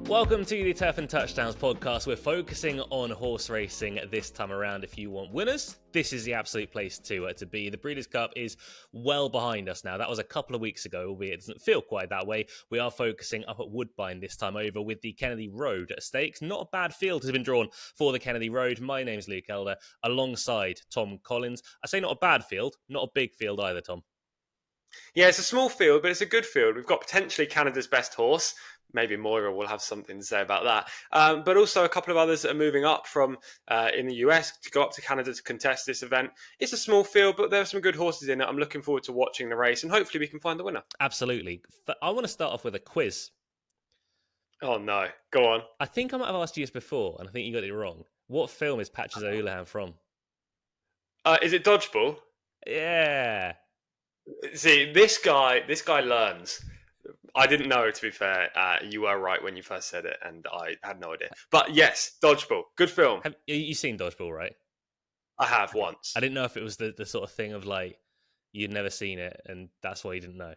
Welcome to the Turf and Touchdowns podcast. We're focusing on horse racing this time around. If you want winners, this is the absolute place to be. The Breeders' Cup is well behind us now. That was a couple of weeks ago, albeit it doesn't feel quite that way. We are focusing up at Woodbine this time over with the Kennedy Road Stakes. Not a bad field has been drawn for the Kennedy Road. My name's Luke Elder, alongside Tom Collins. I say not a bad field, not a big field either, Tom. Yeah, it's a small field, but it's a good field. We've got potentially Canada's best horse. Maybe Moira will have something to say about that. But also a couple of others that are moving up from in the US to go up to Canada to contest this event. It's a small field, but there are some good horses in it. I'm looking forward to watching the race, and hopefully we can find the winner. Absolutely. I want to start off with a quiz. Oh, no. Go on. I think I might have asked you this before, and I think you got it wrong. What film is Patches O'Houlihan from? Is it Dodgeball? Yeah. See, this guy learns. I didn't know, to be fair. You were right when you first said it, and I had no idea. But yes, Dodgeball. Good film. Have you seen Dodgeball, right? I have once. I didn't know if it was the sort of thing of like, you'd never seen it, and that's why you didn't know.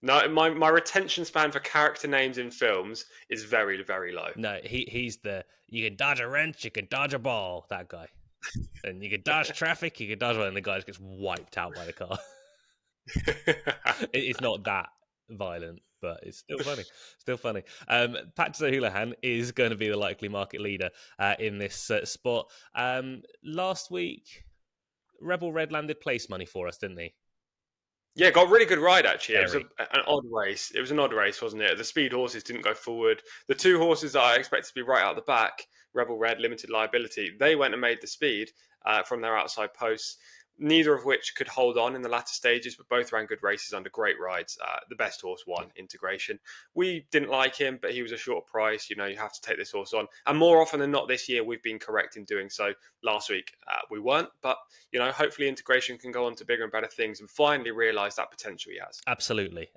No, my retention span for character names in films is very, very low. No, he's you can dodge a wrench, you can dodge a ball, that guy. And you can dodge traffic, you can dodge one, and the guy just gets wiped out by the car. It's not that violent, but it's still funny. Patches O'Houlihan is going to be the likely market leader in this spot. Last week, Rebel Red landed place money for us, didn't he? Yeah, got a really good ride, actually. It was an odd race. It was an odd race, wasn't it? The speed horses didn't go forward. The two horses that I expected to be right out the back, Rebel Red, Limited Liability, they went and made the speed from their outside posts. Neither of which could hold on in the latter stages, but both ran good races under great rides. The best horse won, Integration. We didn't like him, but he was a short price. You know, you have to take this horse on. And more often than not this year, we've been correct in doing so. Last week, we weren't. But, you know, hopefully Integration can go on to bigger and better things and finally realise that potential he has. Absolutely.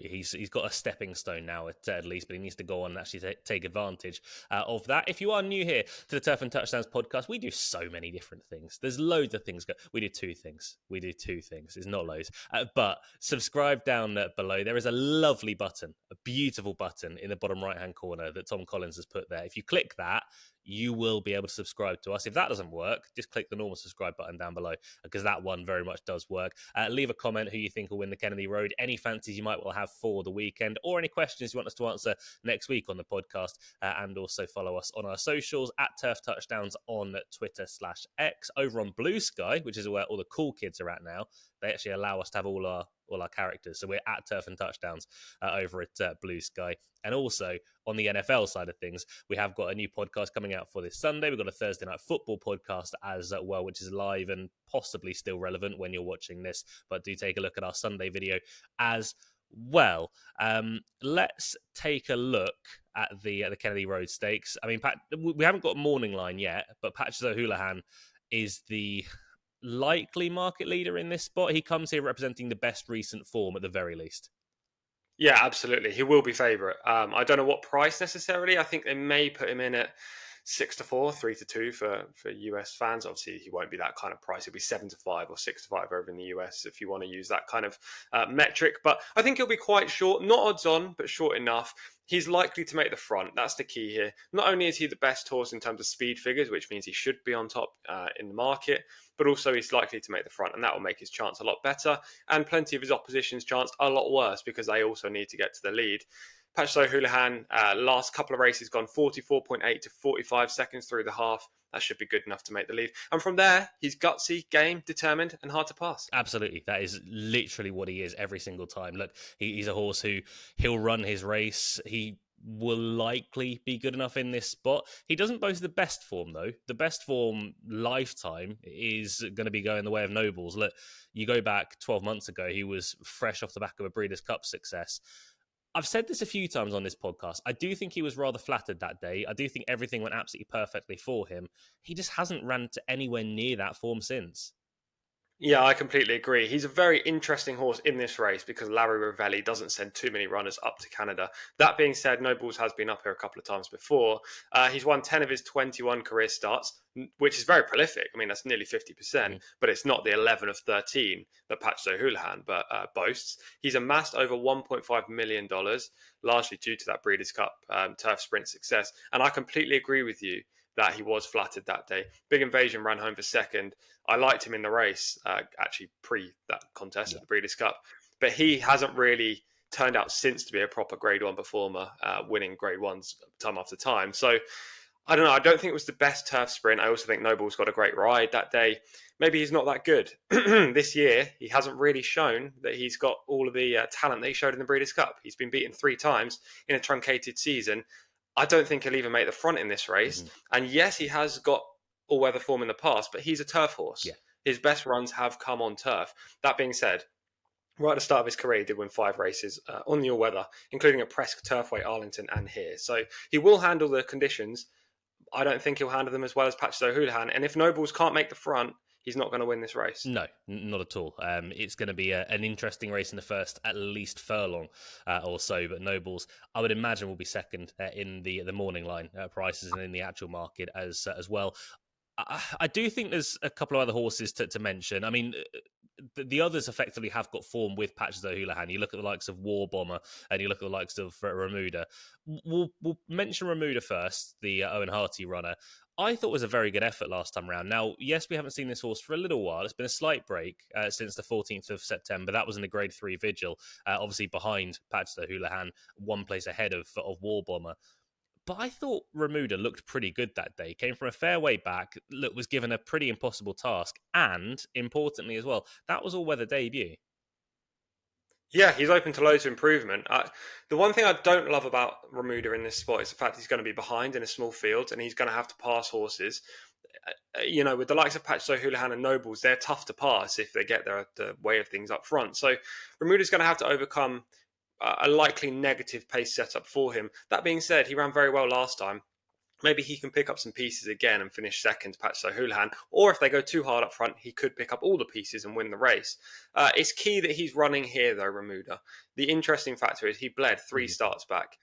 He's got a stepping stone now at least, but he needs to go on and actually take advantage of that. If you are new here to the Turf and Touchdowns podcast, we do so many different things. There's loads of things. We do two things. It's not loads. But subscribe down below. There is a lovely button, a beautiful button in the bottom right-hand corner that Tom Collins has put there. If you click that, you will be able to subscribe to us. If that doesn't work, just click the normal subscribe button down below, because that one very much does work. Leave a comment who you think will win the Kennedy Road, any fancies you might well have for the weekend, or any questions you want us to answer next week on the podcast. And also follow us on our socials at Turf Touchdowns on Twitter/X. Over on Blue Sky, which is where all the cool kids are at now, they actually allow us to have all our characters. So we're at Turf and Touchdowns over at Blue Sky. And also on the NFL side of things, we have got a new podcast coming out for this Sunday. We've got a Thursday Night Football podcast as well, which is live and possibly still relevant when you're watching this. But do take a look at our Sunday video as well. Let's take a look at the Kennedy Road Stakes. I mean, we haven't got a morning line yet, but Patches O'Houlihan is the likely market leader in this spot. He comes here representing the best recent form at the very least. Yeah, absolutely. He will be favourite. I don't know what price necessarily. I think they may put him in at 6-4, 3-2 for US fans. Obviously, he won't be that kind of price. He'll be 7-5 or 6-5 over in the US if you want to use that kind of metric. But I think he'll be quite short, not odds on, but short enough. He's likely to make the front. That's the key here. Not only is he the best horse in terms of speed figures, which means he should be on top in the market, but also he's likely to make the front, and that will make his chance a lot better, and plenty of his opposition's chance a lot worse, because they also need to get to the lead. Patches O'Houlihan, last couple of races gone 44.8 to 45 seconds through the half. That should be good enough to make the lead. And from there, he's gutsy, game, determined, and hard to pass. Absolutely. That is literally what he is every single time. Look, he's a horse he'll run his race. He will likely be good enough in this spot. He doesn't boast the best form, though. The best form lifetime is going to be going the way of Nobals. Look, you go back 12 months ago, he was fresh off the back of a Breeders' Cup success. I've said this a few times on this podcast. I do think he was rather flattered that day. I do think everything went absolutely perfectly for him. He just hasn't ran to anywhere near that form since. Yeah, I completely agree. He's a very interesting horse in this race because Larry Ravelli doesn't send too many runners up to Canada. That being said, Nobles has been up here a couple of times before. He's won 10 of his 21 career starts, which is very prolific. I mean, that's nearly 50%, Mhm. but it's not the 11 of 13 that Patch O'Houlihan boasts. He's amassed over $1.5 million, largely due to that Breeders' Cup turf sprint success. And I completely agree with you that he was flattered that day. Big Invasion ran home for second. I liked him in the race, actually pre that contest Yeah. at the Breeders' Cup, but he hasn't really turned out since to be a proper Grade One performer, winning Grade Ones time after time. So I don't know. I don't think it was the best turf sprint. I also think Noble's got a great ride that day. Maybe he's not that good this year. He hasn't really shown that he's got all of the talent that he showed in the Breeders' Cup. He's been beaten 3 times in a truncated season. I don't think he'll even make the front in this race. Mhm. And yes, he has got all weather form in the past, but he's a turf horse. Yeah. His best runs have come on turf. That being said, right at the start of his career, he did win 5 races on the all weather, including at Presque, Turfway, Arlington, and here. So he will handle the conditions. I don't think he'll handle them as well as Patches O'Houlihan. And if Nobles can't make the front, he's not going to win this race. No, not at all. It's going to be an interesting race in the first at least furlong or so. But Nobles, I would imagine, will be second in the morning line prices and in the actual market as well. I do think there's a couple of other horses to mention. I mean, the others effectively have got form with Patches O'Houlihan. You look at the likes of War Bomber and you look at the likes of Remuda. We'll mention Remuda first, the Owen Harty runner. I thought it was a very good effort last time around. Now, yes, we haven't seen this horse for a little while. It's been a slight break since the 14th of September. That was in the Grade 3 Vigil, obviously behind Patches O'Houlihan, one place ahead of War Bomber. But I thought Remuda looked pretty good that day. Came from a fair way back, was given a pretty impossible task, and importantly as well, that was all-weather debut. Yeah, he's open to loads of improvement. The one thing I don't love about Remuda in this spot is the fact he's going to be behind in a small field and he's going to have to pass horses. With the likes of Patch O'Houlihan and Nobles, they're tough to pass if they get the way of things up front. So Remuda's going to have to overcome a likely negative pace setup for him. That being said, he ran very well last time. Maybe he can pick up some pieces again and finish second to Patch O'Houlihan. Or if they go too hard up front, he could pick up all the pieces and win the race. It's key that he's running here, though, Remuda. The interesting factor is he bled 3 starts back.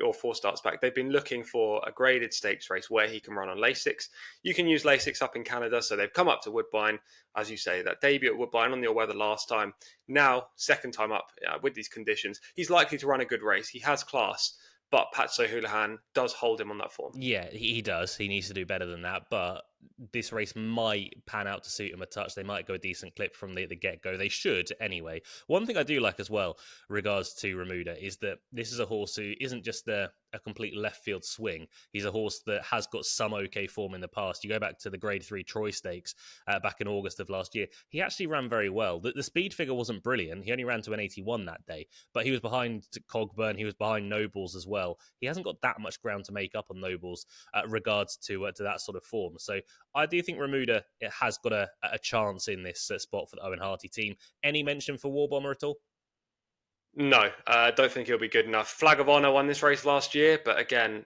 Or 4 starts back. They've been looking for a graded stakes race where he can run on Lasix. You can use Lasix up in Canada, so they've come up to Woodbine, as you say, that debut at Woodbine on the all-weather last time. Now, second time up with these conditions, he's likely to run a good race. He has class, but Pat O'Houlihan does hold him on that form. Yeah, he does. He needs to do better than that. But this race might pan out to suit him a touch. They might go a decent clip from the get-go. They should, anyway. One thing I do like as well, regards to Remuda, is that this is a horse who isn't just a complete left field swing. He's a horse that has got some okay form in the past. You go back to the Grade 3 Troy Stakes back in August of last year. He actually ran very well. The speed figure wasn't brilliant. He only ran to an 81 that day, but he was behind Cogburn. He was behind Nobles as well. He hasn't got that much ground to make up on Nobles regards to that sort of form. So I do think Remuda has got a chance in this spot for the Owen Harty team. Any mention for War Bomber at all? No, I don't think he'll be good enough. Flag of Honor won this race last year, but again,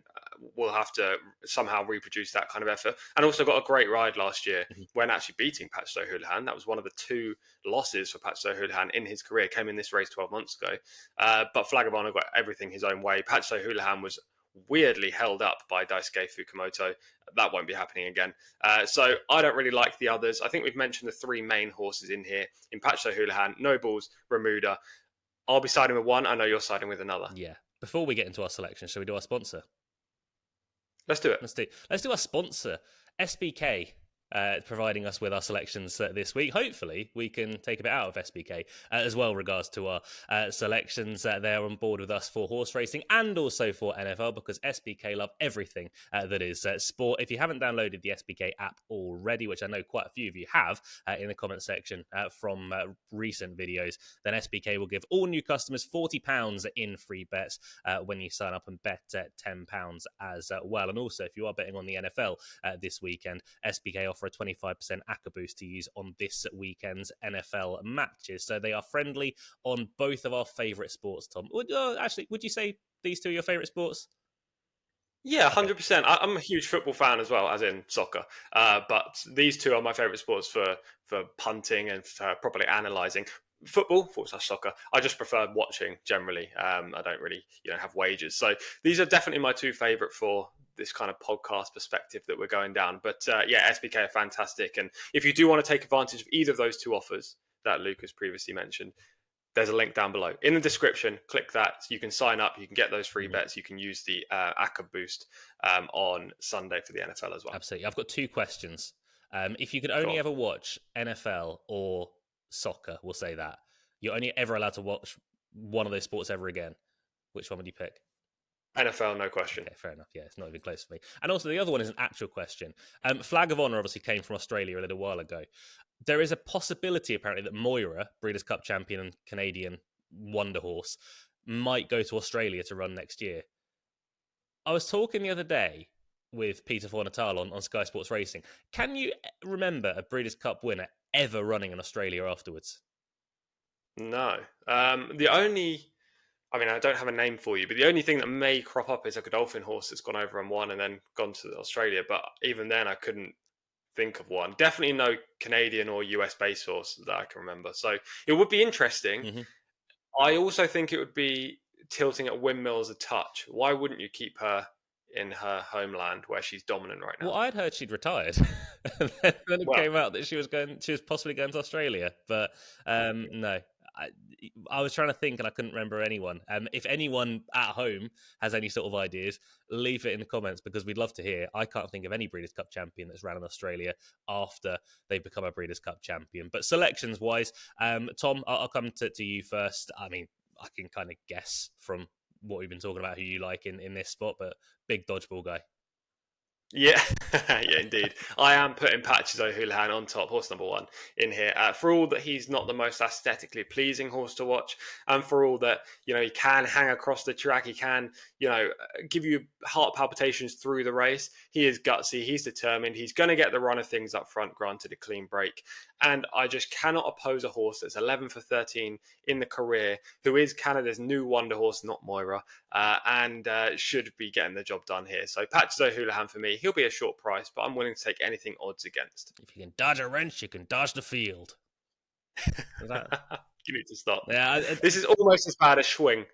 we'll have to somehow reproduce that kind of effort. And also got a great ride last year when actually beating Patch O'Houlihan. That was one of the 2 losses for Patch O'Houlihan in his career. Came in this race 12 months ago. But Flag of Honor got everything his own way. Patch O'Houlihan was weirdly held up by Daisuke Fukumoto. That won't be happening again. So I don't really like the others. I think we've mentioned the 3 main horses in here in Patch O'Houlihan, Nobles, Remuda. I'll be siding with one. I know you're siding with another. Yeah. Before we get into our selection, shall we do our sponsor? Let's do it. Let's do our sponsor, SBK. Providing us with our selections this week. Hopefully, we can take a bit out of SBK as well, regards to our selections. They're on board with us for horse racing and also for NFL because SBK love everything that is sport. If you haven't downloaded the SBK app already, which I know quite a few of you have in the comment section from recent videos, then SBK will give all new customers £40 in free bets when you sign up and bet £10 as well. And also, if you are betting on the NFL this weekend, SBK offer a 25% ACCA boost to use on this weekend's NFL matches. So they are friendly on both of our favourite sports, Tom. Would you say these 2 are your favourite sports? Yeah, Okay, 100%. I'm a huge football fan as well, as in soccer. But these two are my favourite sports for punting and for properly analysing. Football, forward slash soccer, I just prefer watching generally. I don't really, have wages. So these are definitely my two favourite for this kind of podcast perspective that we're going down. But yeah, SBK are fantastic. And if you do want to take advantage of either of those two offers that Lucas previously mentioned, there's a link down below in the description. Click that. You can sign up. You can get those free bets. You can use the ACCA boost on Sunday for the NFL as well. absolutely. I've got two questions. If you could Go only on. ever watch NFL or soccer, we'll say that you're only ever allowed to watch one of those sports ever again, which one would you pick? NFL, no question. Okay, fair enough. Yeah, it's not even close for me. And also, the other one is an actual question. Flag of Honor obviously came from Australia a little while ago. There is a possibility, apparently, that Moira, Breeders' Cup champion and Canadian wonder horse, might go to Australia to run next year. I was talking the other day with Peter Fornatal on Sky Sports Racing. Can you remember a Breeders' Cup winner ever running in Australia afterwards? No. The only, I mean, I don't have a name for you, but the only thing that may crop up is a Godolphin horse that's gone over and won and then gone to Australia. But even then, I couldn't think of one. Definitely no Canadian or US based horse that I can remember. So it would be interesting. Mm-hmm. I also think it would be tilting at windmills a touch. Why wouldn't you keep her in her homeland where she's dominant right Well, now? I'd heard she'd retired, and then it Well, came out that she was possibly going to Australia. But no, I, I was trying to think, and I couldn't remember anyone. If anyone at home has any sort of ideas, leave it in the comments because we'd love to hear. I can't think of any Breeders' Cup champion that's ran in Australia after they've become a Breeders' Cup champion. But selections wise, Tom, I'll come to you first. I mean, I can kind of guess from what we've been talking about who you like in this spot, but big dodgeball guy. yeah, yeah, indeed. I am putting Patches O'Houlihan on top, horse number one, in here. For all that he's not the most aesthetically pleasing horse to watch, and for all that, he can hang across the track, he can, give you heart palpitations through the race. He is gutsy, he's determined, he's going to get the run of things up front, granted a clean break. And I just cannot oppose a horse that's 11 for 13 in the career, who is Canada's new wonder horse, not Moira, and should be getting the job done here. So Patches O'Houlihan for me, he'll be a short price, but I'm willing to take anything odds against. If you can dodge a wrench, you can dodge the field. Is that... You need to stop. Yeah, This is almost as bad as Schwing.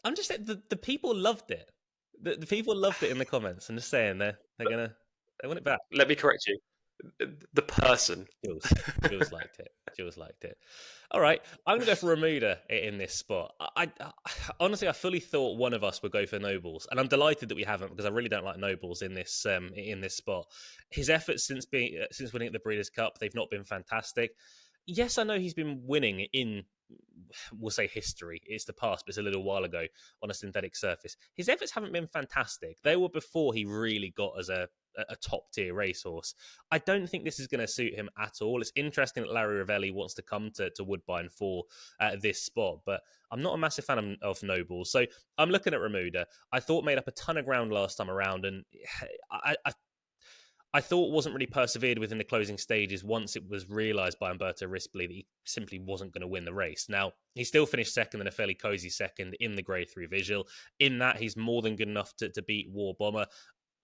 I'm just saying the people loved it. The people loved it in the comments. I'm just saying they want it back. Let me correct you. The person. Jules liked it. Jules liked it. All right, I'm gonna go for Remuda in this spot. I honestly, I fully thought one of us would go for Nobals, and I'm delighted that we haven't because I really don't like Nobals in this spot. His efforts since winning at the Breeders' Cup, they've not been fantastic. Yes, I know he's been winning in, we'll say, history. It's the past, but it's a little while ago on a synthetic surface. His efforts haven't been fantastic. They were before he really got as a top tier racehorse. I don't think this is going to suit him at all. It's interesting that Larry Ravelli wants to come to Woodbine for this spot, but I'm not a massive fan of Nobals. So I'm looking at Remuda. I thought made up a ton of ground last time around, and I thought wasn't really persevered with in the closing stages once it was realised by Umberto Rispoli that he simply wasn't going to win the race. Now, he still finished second in a fairly cosy second in the Grade 3 visual. In that, he's more than good enough to beat War Bomber.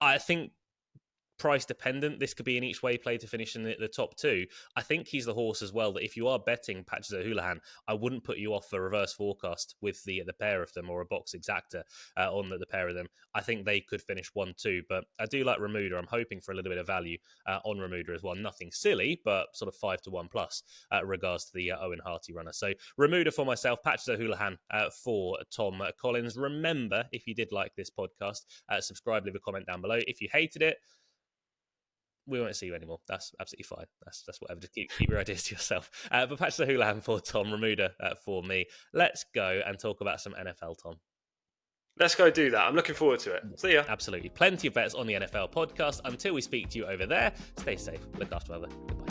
I think price dependent. This could be an each way play to finish in the top two. I think he's the horse as well that if you are betting Patches O'Houlihan, I wouldn't put you off a reverse forecast with the pair of them or a box exacta on the pair of them. I think they could finish 1-2, but I do like Remuda. I'm hoping for a little bit of value on Remuda as well. Nothing silly, but sort of 5-1 plus regards to the Owen Harty runner. So Remuda for myself, Patches O'Houlihan for Tom Collins. Remember, if you did like this podcast, subscribe, leave a comment down below. If you hated it, we won't see you anymore. That's absolutely fine. That's whatever. Just keep your ideas to yourself. But Patch the Houlihan for Tom, Remuda for me. Let's go and talk about some NFL, Tom. Let's go do that. I'm looking forward to it. See ya. Absolutely. Plenty of bets on the NFL podcast. Until we speak to you over there, stay safe. Look after other. Goodbye.